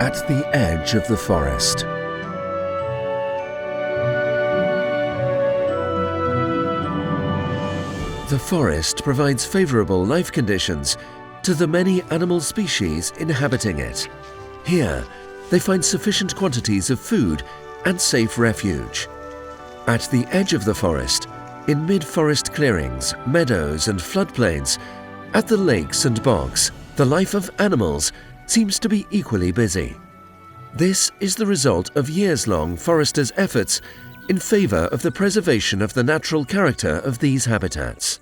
at the edge of the forest. The forest provides favorable life conditions to the many animal species inhabiting it. Here, they find sufficient quantities of food and safe refuge. At the edge of the forest, in mid-forest clearings, meadows and floodplains, at the lakes and bogs, the life of animals seems to be equally busy. This is the result of years-long foresters' efforts in favor of the preservation of the natural character of these habitats.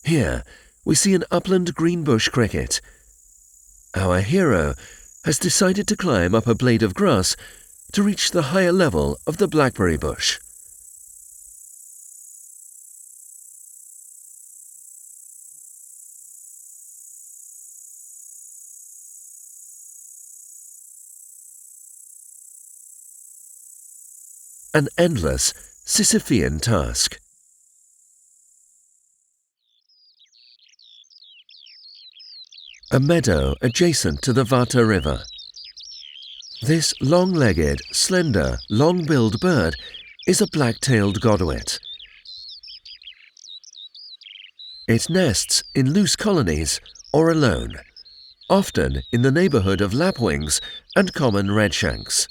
Here, we see an upland greenbush cricket. Our hero has decided to climb up a blade of grass to reach the higher level of the blackberry bush. An endless Sisyphean task. A meadow adjacent to the Vata River. This long-legged, slender, long-billed bird is a black-tailed godwit. It nests in loose colonies or alone, often in the neighborhood of lapwings and common redshanks.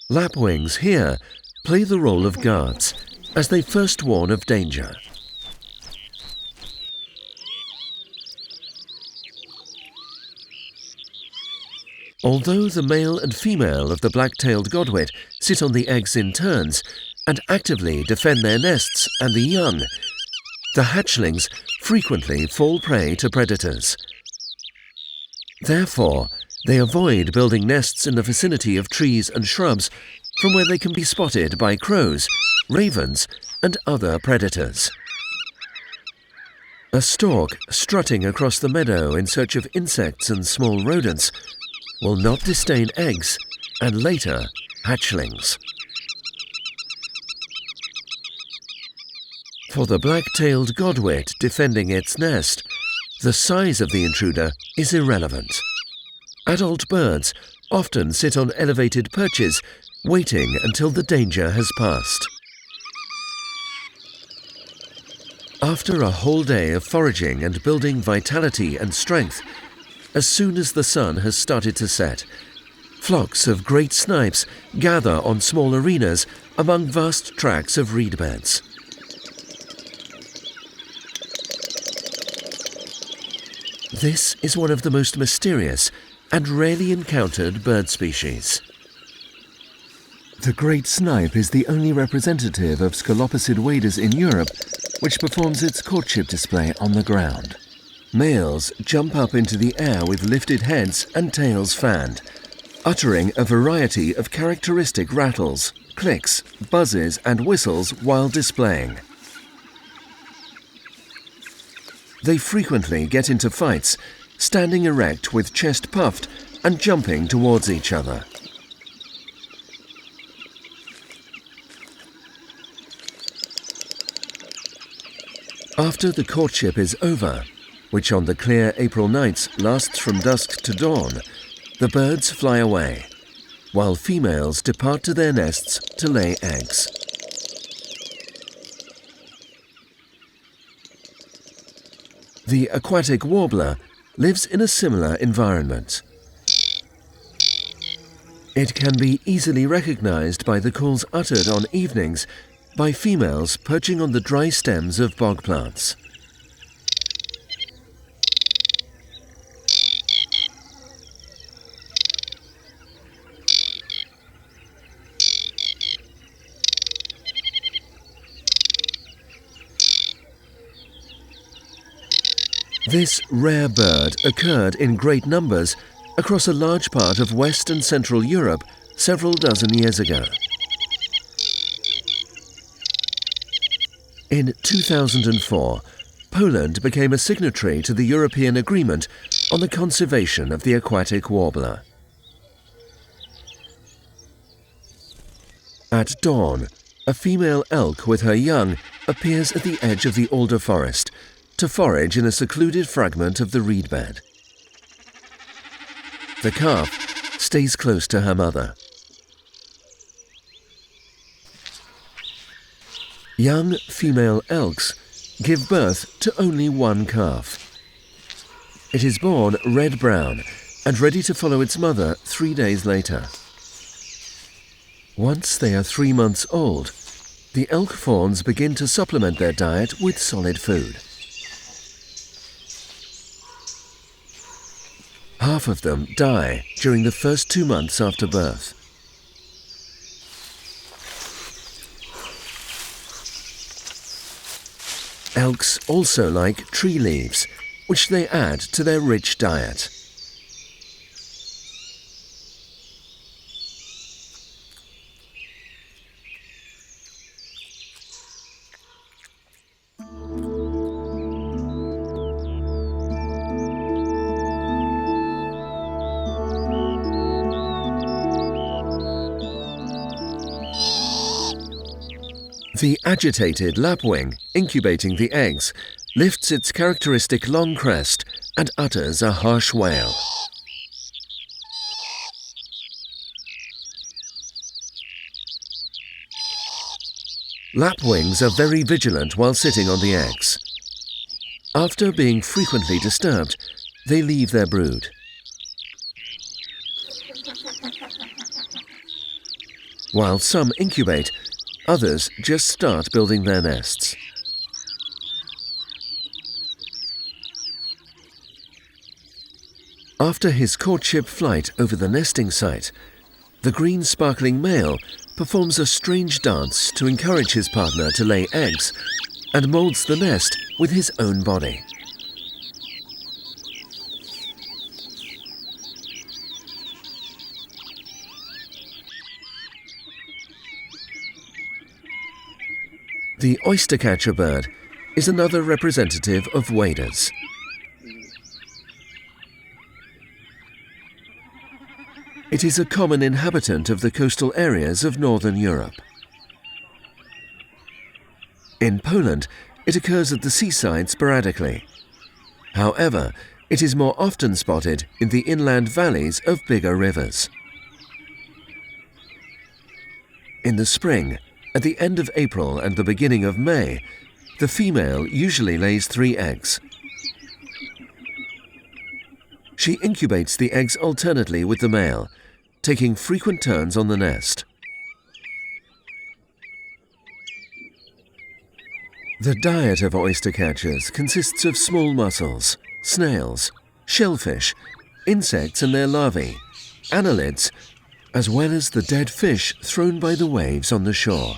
Lapwings here play the role of guards as they first warn of danger. Although the male and female of the black-tailed godwit sit on the eggs in turns and actively defend their nests and the young, the hatchlings frequently fall prey to predators. Therefore, they avoid building nests in the vicinity of trees and shrubs from where they can be spotted by crows, ravens, and other predators. A stork strutting across the meadow in search of insects and small rodents will not disdain eggs and later hatchlings. For the black-tailed godwit defending its nest, the size of the intruder is irrelevant. Adult birds often sit on elevated perches, waiting until the danger has passed. After a whole day of foraging and building vitality and strength, as soon as the sun has started to set, flocks of great snipes gather on small arenas among vast tracts of reed beds. This is one of the most mysterious and rarely encountered bird species. The great snipe is the only representative of scalopicid waders in Europe which performs its courtship display on the ground. Males jump up into the air with lifted heads and tails fanned, uttering a variety of characteristic rattles, clicks, buzzes, and whistles while displaying. They frequently get into fights, standing erect with chest puffed and jumping towards each other. After the courtship is over, which on the clear April nights lasts from dusk to dawn, the birds fly away, while females depart to their nests to lay eggs. The aquatic warbler lives in a similar environment. It can be easily recognized by the calls uttered on evenings by females perching on the dry stems of bog plants. This rare bird occurred in great numbers across a large part of West and Central Europe several dozen years ago. In 2004, Poland became a signatory to the European Agreement on the Conservation of the Aquatic Warbler. At dawn, a female elk with her young appears at the edge of the alder forest to forage in a secluded fragment of the reed bed. The calf stays close to her mother. Young female elks give birth to only one calf. It is born red-brown and ready to follow its mother 3 days later. Once they are 3 months old, the elk fawns begin to supplement their diet with solid food. Half of them die during the first 2 months after birth. Elks also like tree leaves, which they add to their rich diet. The agitated lapwing, incubating the eggs, lifts its characteristic long crest and utters a harsh wail. Lapwings are very vigilant while sitting on the eggs. After being frequently disturbed, they leave their brood. While some incubate, others just start building their nests. After his courtship flight over the nesting site, the green sparkling male performs a strange dance to encourage his partner to lay eggs and molds the nest with his own body. The oystercatcher bird is another representative of waders. It is a common inhabitant of the coastal areas of northern Europe. In Poland, it occurs at the seaside sporadically. However, it is more often spotted in the inland valleys of bigger rivers. In the spring, at the end of April and the beginning of May, the female usually lays 3 eggs. She incubates the eggs alternately with the male, taking frequent turns on the nest. The diet of oystercatchers consists of small mussels, snails, shellfish, insects and their larvae, annelids, as well as the dead fish thrown by the waves on the shore.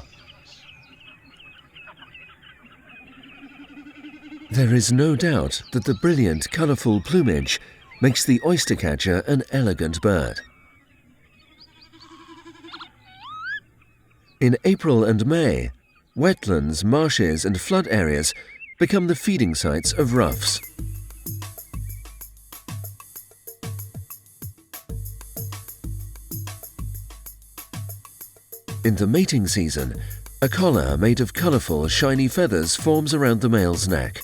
There is no doubt that the brilliant, colourful plumage makes the oystercatcher an elegant bird. In April and May, wetlands, marshes and flood areas become the feeding sites of ruffs. In the mating season, a collar made of colourful, shiny feathers forms around the male's neck.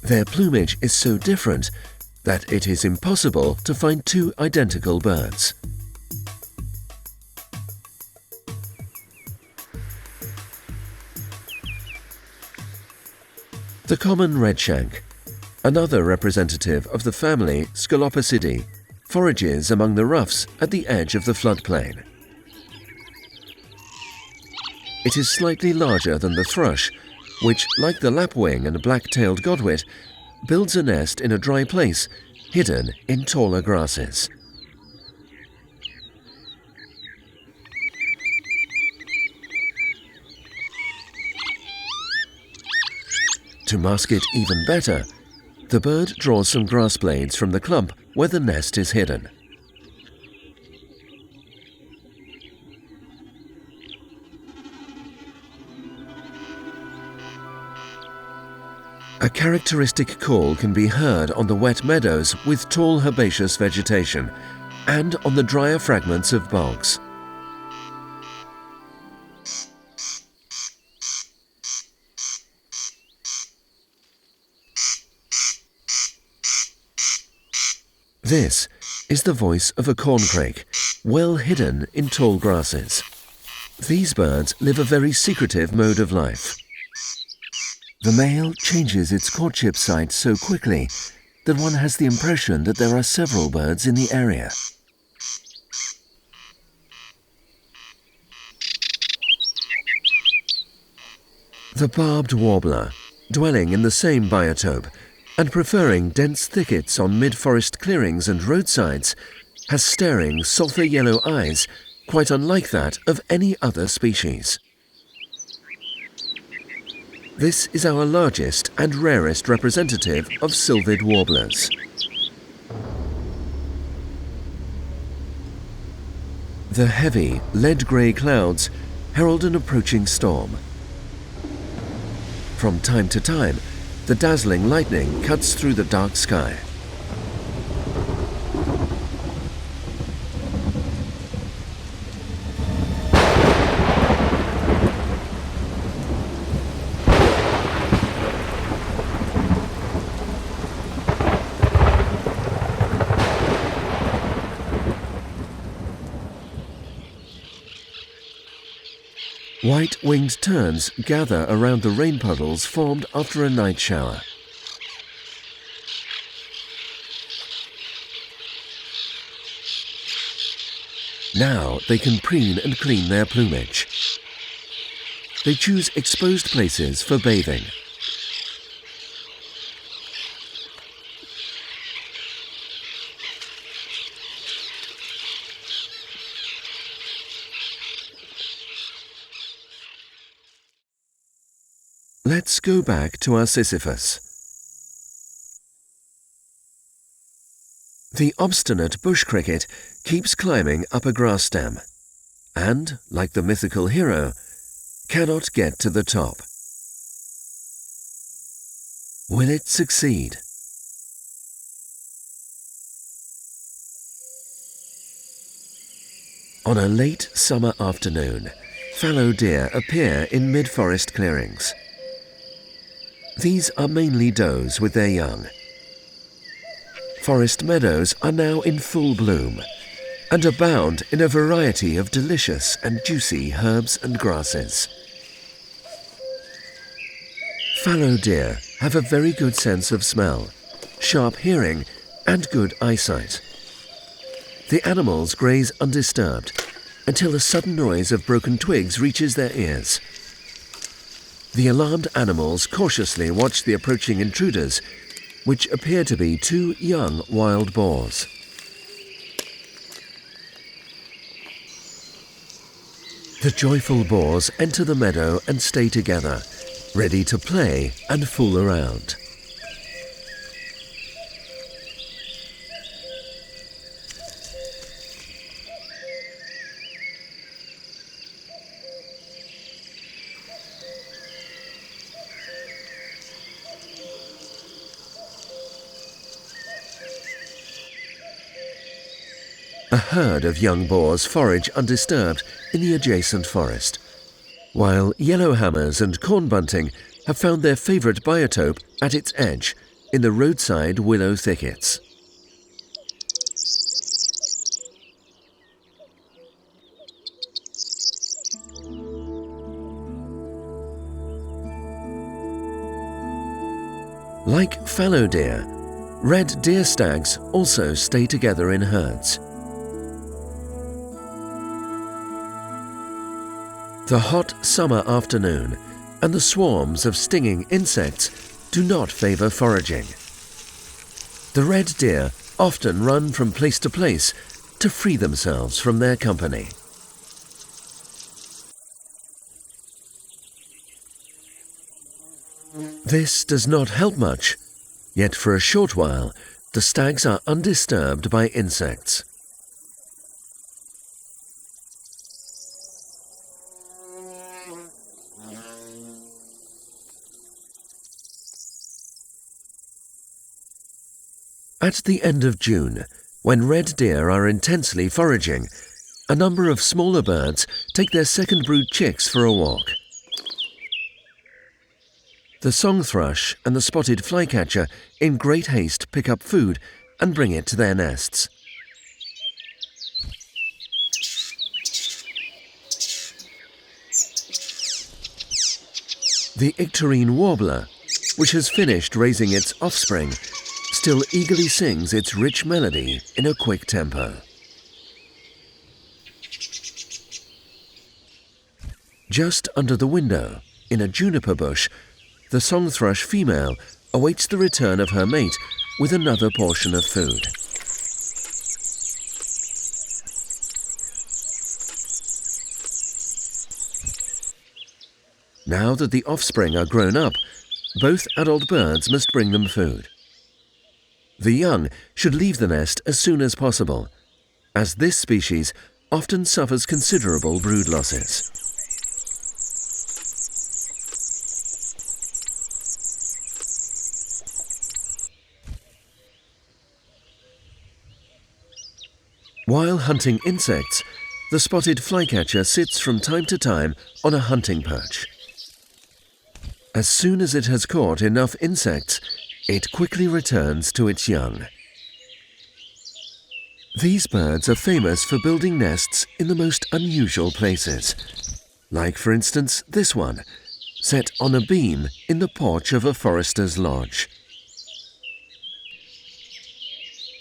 Their plumage is so different that it is impossible to find 2 identical birds. The common redshank, another representative of the family Scolopacidae, forages among the ruffs at the edge of the floodplain. It is slightly larger than the thrush, which, like the lapwing and black-tailed godwit, builds a nest in a dry place, hidden in taller grasses. To mask it even better, the bird draws some grass blades from the clump where the nest is hidden. A characteristic call can be heard on the wet meadows with tall herbaceous vegetation and on the drier fragments of bogs. This is the voice of a corncrake, well hidden in tall grasses. These birds live a very secretive mode of life. The male changes its courtship site so quickly that one has the impression that there are several birds in the area. The barbed warbler, dwelling in the same biotope and preferring dense thickets on mid-forest clearings and roadsides, has staring sulphur yellow eyes quite unlike that of any other species. This is our largest and rarest representative of sylvid warblers. The heavy, lead-grey clouds herald an approaching storm. From time to time, the dazzling lightning cuts through the dark sky. White-winged terns gather around the rain puddles formed after a night shower. Now they can preen and clean their plumage. They choose exposed places for bathing. Let's go back to our Sisyphus. The obstinate bush cricket keeps climbing up a grass stem and, like the mythical hero, cannot get to the top. Will it succeed? On a late summer afternoon, fallow deer appear in mid-forest clearings. These are mainly does with their young. Forest meadows are now in full bloom and abound in a variety of delicious and juicy herbs and grasses. Fallow deer have a very good sense of smell, sharp hearing, and good eyesight. The animals graze undisturbed until a sudden noise of broken twigs reaches their ears. The alarmed animals cautiously watch the approaching intruders, which appear to be two young wild boars. The joyful boars enter the meadow and stay together, ready to play and fool around. A herd of young boars forage undisturbed in the adjacent forest, while yellowhammers and corn bunting have found their favourite biotope at its edge in the roadside willow thickets. Like fallow deer, red deer stags also stay together in herds. The hot summer afternoon and the swarms of stinging insects do not favour foraging. The red deer often run from place to place to free themselves from their company. This does not help much, yet for a short while the stags are undisturbed by insects. At the end of June, when red deer are intensely foraging, a number of smaller birds take their second brood chicks for a walk. The song thrush and the spotted flycatcher in great haste pick up food and bring it to their nests. The icterine warbler, which has finished raising its offspring, still eagerly sings its rich melody in a quick tempo. Just under the window, in a juniper bush, the song thrush female awaits the return of her mate with another portion of food. Now that the offspring are grown up, both adult birds must bring them food. The young should leave the nest as soon as possible, as this species often suffers considerable brood losses. While hunting insects, the spotted flycatcher sits from time to time on a hunting perch. As soon as it has caught enough insects, it quickly returns to its young. These birds are famous for building nests in the most unusual places, like for instance this one, set on a beam in the porch of a forester's lodge.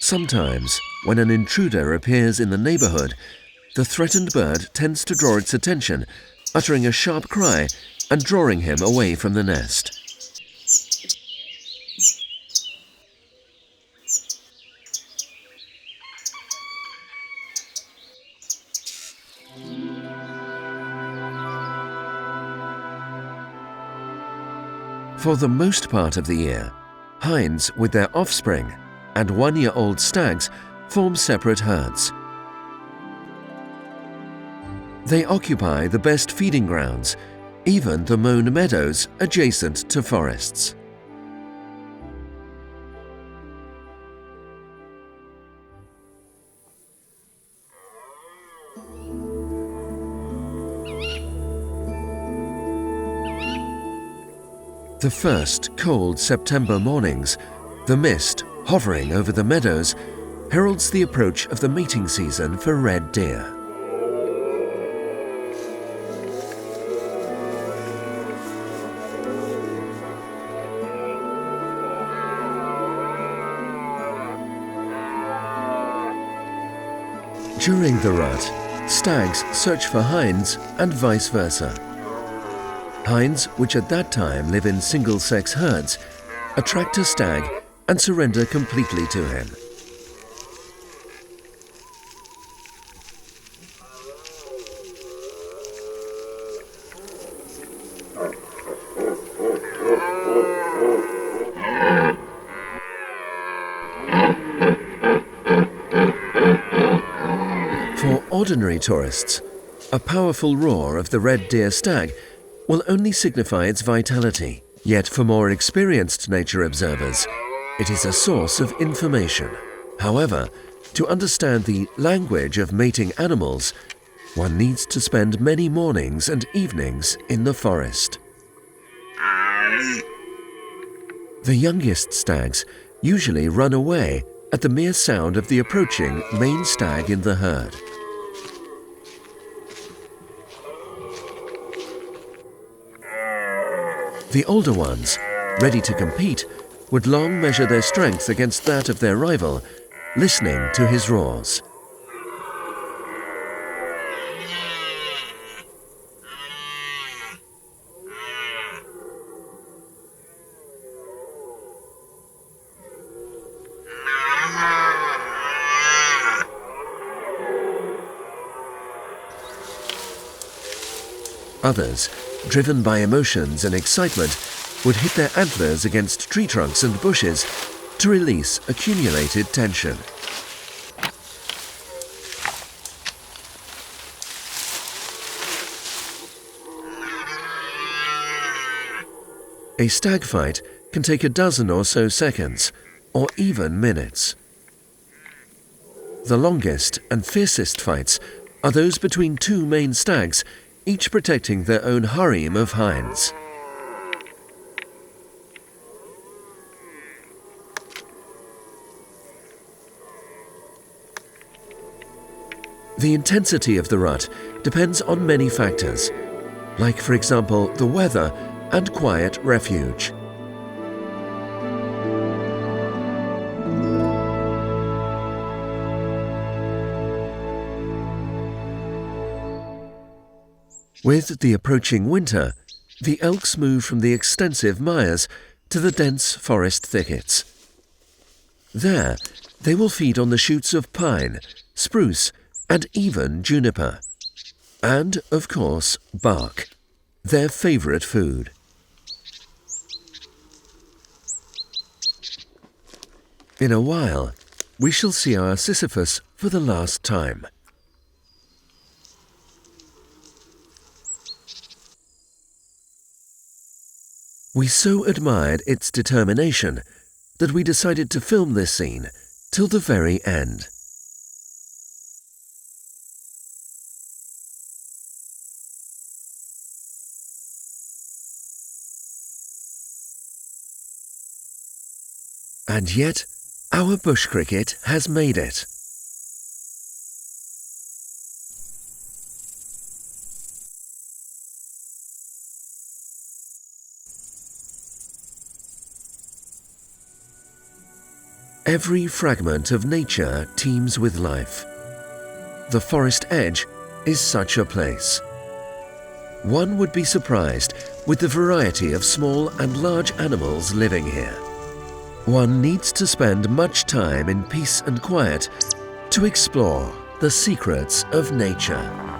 Sometimes, when an intruder appears in the neighborhood, the threatened bird tends to draw its attention, uttering a sharp cry and drawing him away from the nest. For the most part of the year, hinds with their offspring and one-year-old stags form separate herds. They occupy the best feeding grounds, even the mown meadows adjacent to forests. The first cold September mornings, the mist hovering over the meadows heralds the approach of the mating season for red deer. During the rut, stags search for hinds and vice versa. Hinds, which at that time live in single-sex herds, attract a stag and surrender completely to him. For ordinary tourists, a powerful roar of the red deer stag will only signify its vitality. Yet for more experienced nature observers, it is a source of information. However, to understand the language of mating animals, one needs to spend many mornings and evenings in the forest. The youngest stags usually run away at the mere sound of the approaching main stag in the herd. The older ones, ready to compete, would long measure their strength against that of their rival, listening to his roars. Others, driven by emotions and excitement, would hit their antlers against tree trunks and bushes to release accumulated tension. A stag fight can take a dozen or so seconds, or even minutes. The longest and fiercest fights are those between two main stags, each protecting their own harem of hinds. The intensity of the rut depends on many factors, like for example the weather and quiet refuge. With the approaching winter, the elks move from the extensive mires to the dense forest thickets. There, they will feed on the shoots of pine, spruce, and even juniper. And, of course, bark, their favorite food. In a while, we shall see our Sisyphus for the last time. We so admired its determination that we decided to film this scene till the very end. And yet, our bush cricket has made it. Every fragment of nature teems with life. The forest edge is such a place. One would be surprised with the variety of small and large animals living here. One needs to spend much time in peace and quiet to explore the secrets of nature.